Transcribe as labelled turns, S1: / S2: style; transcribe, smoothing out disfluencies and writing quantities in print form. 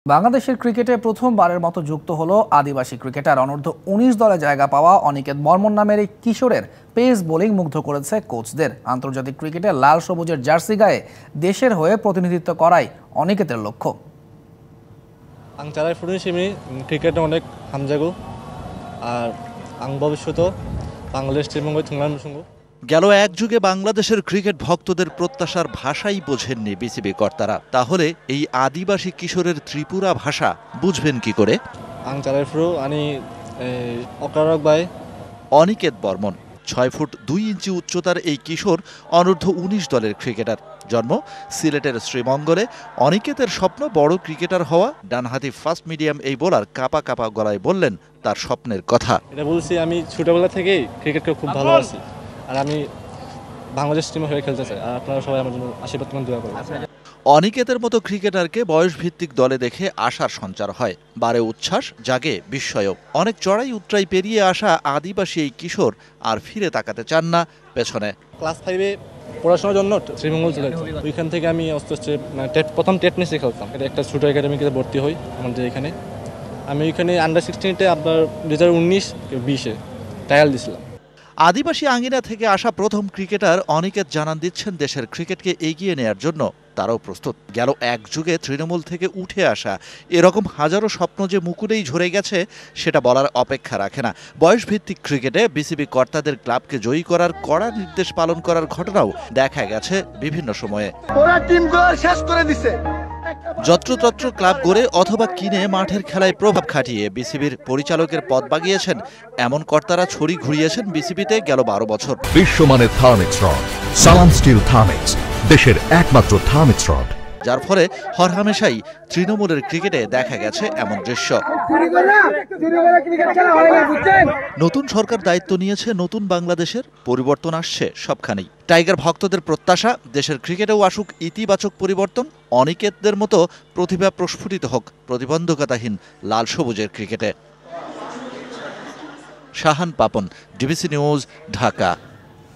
S1: বাংলাদেশের ক্রিকেটে প্রথমবারের মতো যুক্ত হলো আদিবাসী ক্রিকেটার। অনূর্ধ্ব-19 দলে জায়গা পাওয়া অনিকেত বর্মন নামের এই কিশোরের পেস বোলিং মুগ্ধ করেছে কোচদের। আন্তর্জাতিক ক্রিকেটে লাল সবুজের জার্সি গায়ে দেশের হয়ে প্রতিনিধিত্ব করাই অনিকেতের লক্ষ্য।
S2: আং চালাই ফুটে সিমি ক্রিকেটে অনেক হামজাগো আর আং ভবিষ্যতে বাংলাদেশ টিমঙ্গই থুংলান মুসুঙ্গো।
S3: গেল এক যুগে বাংলাদেশের ক্রিকেট ভক্তদের প্রত্যাশার ভাষাই বোঝেননি বিসিবি কর্তারা। তাহলে এই আদিবাসী কিশোরের ত্রিপুরা ভাষা বুঝবেন কি করে?
S2: আং চালাই ফুরু আনি অকারক বাই
S3: অনিকেত বর্মন 6 ফুট 2 ইঞ্চি উচ্চতার এই কিশোর অনূর্ধ্ব-19 দলের ক্রিকেটার। জন্ম সিলেটের শ্রীমঙ্গলে। অনিকেতের স্বপ্ন বড় ক্রিকেটার হওয়া। ডানহাতি ফাস্ট মিডিয়াম এই বোলার কাপা কাপা গলায় বললেন তার স্বপ্নের কথা।
S2: এটা বলছি, আমি ছোটবেলা থেকেই ক্রিকেটকে খুব ভালোবাসি আর আমি বাংলাদেশ টিমে হয়ে খেলতে চাই। আর আপনারা সবাই আমার জন্য আশীর্বাদ দোয়া করবেন।
S3: অনিকেতের মতো ক্রিকেটারকে বয়সভিত্তিক দলে দেখে আশার সঞ্চার হয়, বাড়ে উচ্ছ্বাস, জাগে বিস্ময়ও। অনেক চড়াই উতরাই পেরিয়ে আসা আদিবাসী এই কিশোর আর ফিরে তাকাতে চান না পেছনে।
S2: ক্লাস 5-এ পড়াশোনার জন্য শ্রীমঙ্গল চলে গেছি। ওইখান থেকে আমি আস্তে আস্তে প্রথম টেটনিসে খেলতাম। এটা একটা ছোটো একাডেমিতে ভর্তি হই আমাদের এখানে। আমি ওইখানে আন্ডার-16-তে আপনার 2019-20-এ ট্রায়াল দিয়েছিলাম।
S3: আদিবাসী আঙ্গিনা থেকে আসা প্রথম ক্রিকেটার অনিকেত জানান দিচ্ছেন দেশের ক্রিকেটকে এগিয়ে নেয়ার জন্য তারাও প্রস্তুত। গেল এক যুগে তৃণমূল থেকে উঠে আসা এরকম হাজারো স্বপ্ন যে মুকুটেই ঝরে গেছে সেটা বলার অপেক্ষা রাখে না। বয়সভিত্তিক ক্রিকেটে বিসিবি কর্তাদের ক্লাবকে জয়ী করার কড়া নির্দেশ পালন করার ঘটনাও দেখা গেছে বিভিন্ন সময়ে। যত্রতত্র ক্লাব গড়ে অথবা কিনে মাঠের খেলায় প্রভাব খাটিয়ে বিসিবির পরিচালকের পদ বাগিয়েছেন এমন কর্তারা ছড়ি ঘুরিয়েছেন বিসিবিতে গেল 12 বছর।
S4: বিশ্বমানের থার্মিক্স রড, সালাম স্টিল থার্মিক্স, দেশের একমাত্র থার্মিক্স রড,
S3: যার ফলে হরহামেশাই তৃণমূলের ক্রিকেটে দেখা গেছে এমন দৃশ্য। নতুন সরকার দায়িত্ব নিয়েছে নতুন বাংলাদেশের, পরিবর্তন আসছে সবখানেই। টাইগার ভক্তদের প্রত্যাশা দেশের ক্রিকেটেও আসুক ইতিবাচক পরিবর্তন। অনিকেতদের মতো প্রতিভা প্রস্ফুটিত হোক প্রতিবন্ধকতাহীন লাল সবুজের ক্রিকেটে। Shahan Papon, DBC news, Dhaka.